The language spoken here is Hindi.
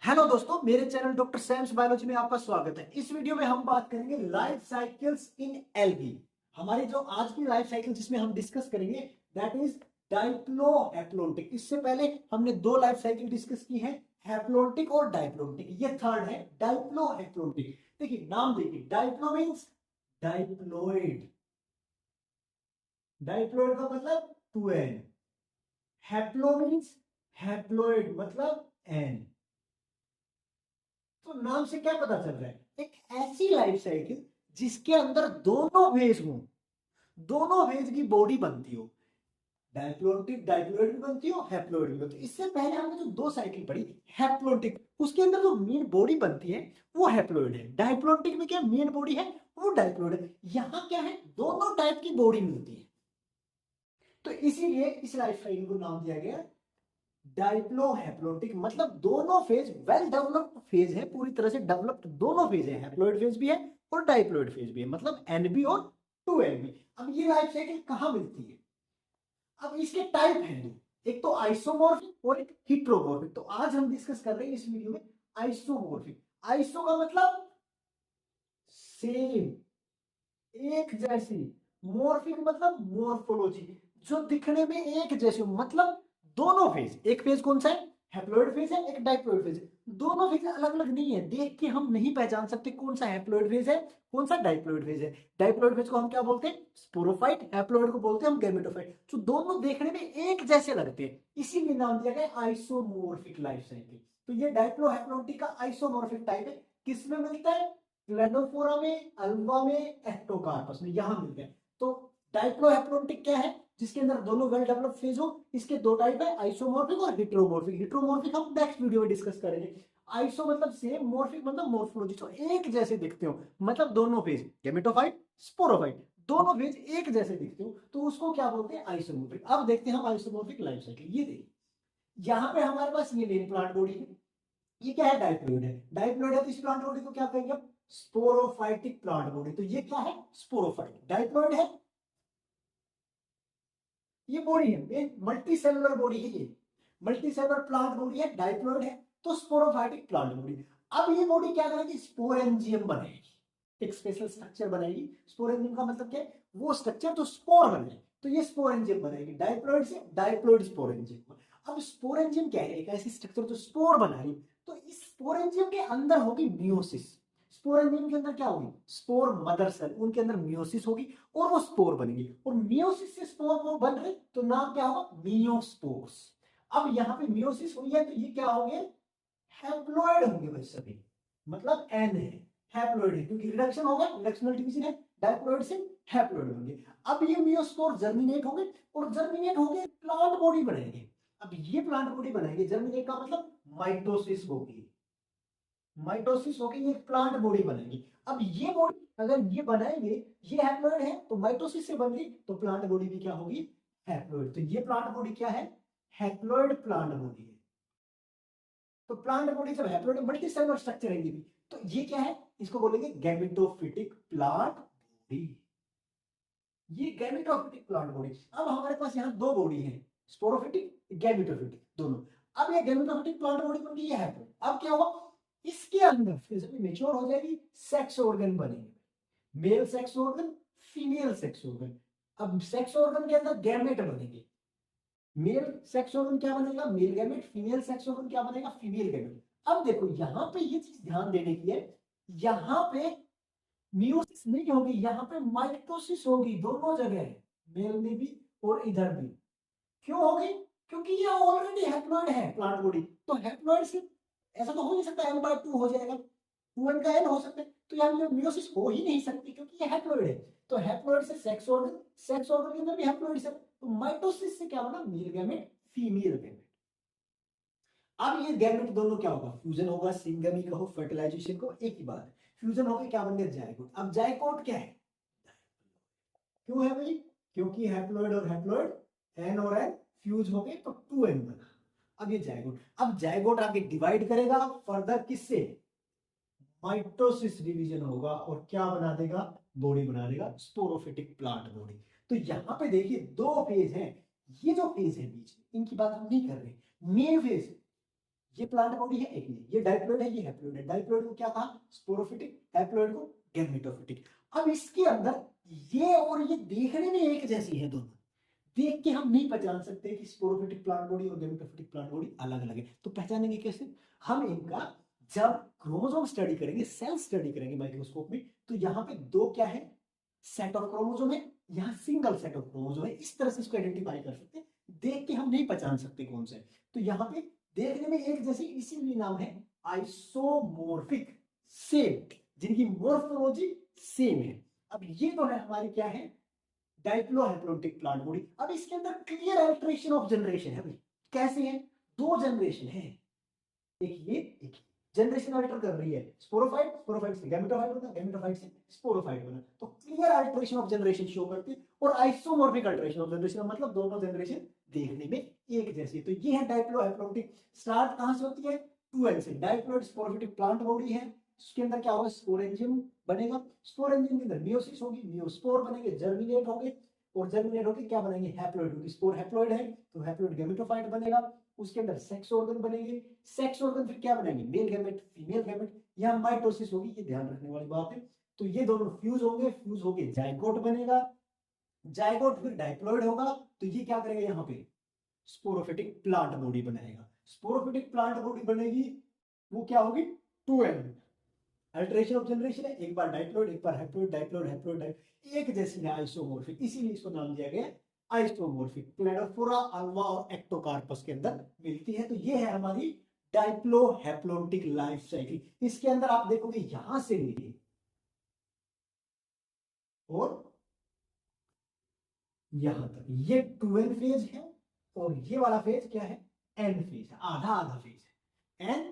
हेलो दोस्तों, मेरे चैनल डॉक्टर सैम्स बायोलॉजी में आपका स्वागत है। इस वीडियो में हम बात करेंगे लाइफ साइकिल्स इन एल्गी। हमारी जो आज की लाइफ साइकिल जिसमें हम डिस्कस करेंगे दैट इज डाइप्लोहैप्लोन्टिक। इससे पहले हमने दो लाइफ साइकिल डिस्कस की है, हैप्लोन्टिक और डाइप्लोन्टिक। ये थर्ड है डाइप्लोहैप्लोन्टिक। देखिए नाम देखिए, डाइप्लो मीन्स डाइप्लोइड। डाइप्लोइड का मतलब 2n। हैप्लो मीन्स हैप्लोइड मतलब n। तो नाम से क्या पता चल रहा है, एक ऐसी लाइफ साइकिल जिसके अंदर दोनों फेज हो, दोनों फेज की बॉडी बनती हो। डाइप्लोटिक डाइप्लोइड भी बनती हो, हैप्लोइड भी बनती हो। इससे पहले हमने जो दो साइकिल पढ़ी हैप्लोटिक, उसके अंदर जो मेन बॉडी बनती है वो हैप्लोइड है। डाइप्लोटिक में क्या मेन बॉडी है, वो डाइप्लोइड है। यहां क्या है, दोनों टाइप की बॉडी मिलती है। तो इसीलिए इस लाइफ साइकिल को नाम दिया गया डाइप्लोहैप्लोटिक। मतलब दोनों फेज वेल डेवलप्ड फेज है, पूरी तरह से डेवलप्ड दोनों फेज है। हैप्लोइड फेज भी है और डाइप्लोइड फेज भी है, मतलब एनबी और 2nb। अब ये लाइफ साइकिल कहां मिलती है, अब इसके टाइप हैं दो, एक तो आइसोमॉर्फिक और एक हिट्रोमॉर्फिक। तो आज हम डिस्कस कर रहे हैं इस वीडियो में आइसोमॉर्फिक। आइसो का मतलब सेम, एक जैसी। मॉर्फिक मतलब मॉर्फोलॉजी, जो दिखने में एक जैसे, मतलब दोनों फेज। एक फेज कौन सा है, हैप्लोइड फेज है, एक डाइप्लोइड फेज है। दोनों फेज अलग अलग नहीं है, देख के हम नहीं पहचान सकते कौन सा हैप्लोइड फेज है कौन सा डाइप्लोइड फेज है। डाइप्लोइड फेज को हम क्या बोलते हैं, स्पोरोफाइट। हैप्लोइड को बोलते हैं हम गैमेटोफाइट। जो दोनों देखने में एक जैसे लगते हैं, इसीलिए नाम दिया गया आइसोमॉर्फिक लाइफ साइकिल। तो ये डाइप्लोहैप्लोन्टिक का आइसोमॉर्फिक टाइप है। किसमें मिलता है, क्लेडोफोरा में, अल्फा में, एक्टोकार्पस में, यहां मिलते हैं। तो डाइप्लोहैप्लोन्टिक क्या है, जिसके अंदर दोनों वेल डेवलप्ड फेज हो। इसके दो टाइप है, आइसोमॉर्फिक और हिट्रोमॉर्फिक। हिट्रोमॉर्फिक हम नेक्स्ट वीडियो में डिस्कस करेंगे। आइसो मतलब सेम, मॉर्फिक मतलब मॉर्फोलॉजी, तो एक जैसे दिखते हो, मतलब दोनों फेज गेमेटोफाइट स्पोरोफाइट दोनों फेज एक जैसे दिखते हो, तो उसको क्या बोलते हैं, आइसोमॉर्फिक। अब देखते हैं हम आइसोमॉर्फिक लाइफ साइकिल। ये देखिए, यहां पे हमारे पास ये मेन प्लांट बॉडी है, ये क्या है, डाइप्लोइड है। डाइप्लोइड है तो इस प्लांट बॉडी को क्या कहेंगे, स्पोरोफाइटिक प्लांट बॉडी। तो ये क्या है, स्पोरोफाइट। डाइप्लोइड है, ये बॉडी है, ये मल्टी सेलुलर बॉडी है, ये मल्टी सेलुलर प्लांट बॉडी है, डाइप्लोइड है तो स्पोरोफाइटिक प्लांट बॉडी। अब ये बॉडी क्या करेगी, स्पोरेंजियम बनाएगी, एक स्पेशल स्ट्रक्चर बनाएगी। स्पोरेंजियम का मतलब क्या है, वो स्ट्रक्चर तो स्पोर बनाए, तो ये स्पोरेंजियम बनाएगी। डाइप्लोइड से डाइप्लोइड स्पोरेंजियम। अब स्पोरेंजियम क्या है, एक ऐसी स्ट्रक्चर जो स्पोर बना रही, तो इस स्पोरेंजियम के अंदर होगी मियोसिस। स्पोरेंजियम के अंदर क्या होगी, स्पोर मदर सेल, उनके अंदर मियोसिस होगी और वो स्पोर बनेगी। और मियोसिस से स्पोर वो बन रहे, तो नाम क्या होगा, मियोस्पोर्स। अब यहाँ पे मियोसिस हुई है तो ये क्या होंगे, हैप्लोइड होंगे भाई सभी, मतलब एन है, हैप्लोइड है, क्योंकि रिडक्शन होगा, रिडक्शनल डिवीजन है, डाइप्लोइड से हैप्लोइड होंगे। अब ये मियोस्पोर जर्मिनेट होंगे और जर्मिनेट होंगे प्लांट बॉडी बनाएंगे। अब ये प्लांट बॉडी बनाएंगे, जर्मिनेट का मतलब माइटोसिस होगी, माइटोसिस होगी, ये प्लांट बॉडी बनेगी। अब ये बॉडी अगर ये बनाएंगे, ये हैप्लोइड है तो माइटोसिस से बन गई, तो प्लांट बॉडी भी क्या होगी, हैप्लोइड। तो ये प्लांट बॉडी क्या है, हैप्लोइड प्लांट बॉडी है। तो प्लांट बॉडी जब हैप्लोइड मल्टी सेलुलर स्ट्रक्चर है ये भी, तो ये क्या है, इसको बोलेंगे गैमेटोफिटिक प्लांट बॉडी। ये गैमेटोफिटिक प्लांट बॉडी। अब हमारे पास यहाँ दो बॉडी है, स्पोरोफिटिक गैमेटोफिटिक दोनों। अब ये गैमेटोफिटिक प्लांट बॉडी बन गई, ये हैप्लोइड। अब क्या होगा, इसके अंदर फिर जब मेच्योर हो जाएगी, सेक्स ऑर्गन बनेंगे, male sex organ, female sex organ. अब सेक्स ऑर्गन के अंदर गैमेट बनेंगे, मेल सेक्स ऑर्गन क्या बनेगा, male gamete, female sex organ क्या बनेगा, फीमेल गैमेट। अब देखो यहां पे ये चीज ध्यान देने की है, यहां पे मियोसिस नहीं होगी, यहां पे माइटोसिस होगी, दोनों जगह, मेल में भी और इधर भी। क्यों होगी, क्योंकि ये ऑलरेडी हैप्लॉइड है प्लांट बॉडी। तो हैप्लॉइड से ऐसा तो हो नहीं सकता n/2 हो जाएगा, 2n का n हो सकता है, तो यहाँ मियोसिस हो ही नहीं सकती क्योंकि ये हैप्लॉइड है। तो हैप्लॉइड से सेक्स ऑर्गन, सेक्स ऑर्गन के अंदर भी हैप्लॉइड है, तो माइटोसिस से क्या बना, मेल गैमेट फीमेल गैमेट। अब ये गैमेट दोनों क्या होगा, फ्यूजन होगा, सिंगमी कहो, फर्टिलाइजेशन को, एक ही बात है। फ्यूजन होकर क्या बन गया, जायगोट। अब जायगोट क्या है, क्यों है भाई, क्योंकि हैप्लॉइड और हैप्लॉइड एन और एन फ्यूज हो गए तो 2n बना। अब ये जायगोट, अब जायगोट आगे डिवाइड करेगा फर्दर किससे, माइटोसिस डिवीजन होगा और क्या बना देगा, बॉडी बना देगा, स्पोरोफिटिक प्लांट बॉडी। तो यहां पे देखिए दो फेज हैं, ये जो फेज है बीच में, इनकी बात हम नहीं कर रहे। मेन फेज ये प्लांट बॉडी है, एक ये डाइप्लोइड है, ये हैप्लोइड है। डाइप्लोइड को क्या कहा? स्पोरोफिटिक, हैप्लोइड को गैमेटोफिटिक। अब इसके अंदर ये और ये देखने में एक जैसी है दोनों, देख के हम नहीं पहचान सकते कि स्पोरोफिटिक प्लांट बॉडी और गैमेटोफिटिक प्लांट बॉडी अलग अलग है। तो पहचानेंगे कैसे? हम इनका जब क्रोमोसोम स्टडी करेंगे, सेल स्टडी करेंगे माइक्रोस्कोप में, तो यहाँ पे दो क्या है? सेट ऑफ क्रोमोसोम है, यहाँ सिंगल सेट ऑफ क्रोमोसोम है। इस तरह से इसको आइडेंटिफाई कर सकते हैं, देख के हम नहीं पहचान सकते कौन सा है। तो यहाँ पे देखने में एक जैसे, इसीलिए नाम है आइसोमोर्फिक, सेम, जिनकी मोर्फोलॉजी सेम है। अब ये तो है हमारी क्या है? डाइप्लोहैप्लोइडिक प्लांट बॉडी। अब इसके अंदर क्लियर अल्टरेशन ऑफ जनरेशन है भाई। कैसे है? दो जनरेशन है, एक ये, एक जनरेशन अल्टर कर रही है। स्पोरोफाइट, स्पोरोफाइट से गैमेटोफाइट बना, गैमेटोफाइट से स्पोरोफाइट बना। तो clear alteration of generation show करती है। और आइसोमॉर्फिक अल्टरेशन ऑफ जनरेशन मतलब दोनों जनरेशन देखने में एक जैसी। तो ये है डाइप्लोहैप्लोइडिक। स्टार्ट कहां से होती है? 2N से। डाइप्लोइड स्पोरोफिटिक प्लांट बॉडी है, उसके अंदर क्या होगा? स्पोरेंजियम बनेगा। स्पोरेंजियम के अंदर मियोसिस होगी, मियोस्पोर बनेंगे, जर्मिनेट होंगे, और जर्मिनेट होकर क्या बनेंगे? हैप्लोइड होगी। स्पोर हैप्लोइड है तो हैप्लोइड गैमेटोफाइट बनेगा। उसके अंदर सेक्स ऑर्गन बनेंगे। सेक्स ऑर्गन फिर क्या बनेंगे? Male gamete, female gamete. यहाँ माइटोसिस होगी, ये ध्यान रखने वाली बात है। तो ये दोनों फ्यूज होंगे, फ्यूज होके जाइगोट बनेगा। जाइगोट फिर डाइप्लोइड होगा, तो ये क्या करेगा? यहाँ पे स्पोरोफिटिक प्लांट बॉडी बनाएगा। स्पोरोफिटिक प्लांट बॉडी बनेगी, वो क्या होगी? 2N। अल्टरेशन ऑफ जनरेशन है, एक बार डाइप्लोइड, एक बार हैप्लोइड, डाइप्लोइड हैप्लोइड, एक जैसी है, आइसोमोर्फिक। इसीलिए इसको नाम दिया गया आइसोमोर्फिक। क्लेडोफोरा, अल्वा और एक्टोकार्पस के अंदर मिलती है। तो ये है हमारी डाइप्लोहैप्लोइडिक लाइफ साइकिल। इसके अंदर आप देखोगे यहां से लेके और यहां तक ये 2N फेज है, और ये वाला फेज क्या है? N फेज है, आधा आधा फेज है। N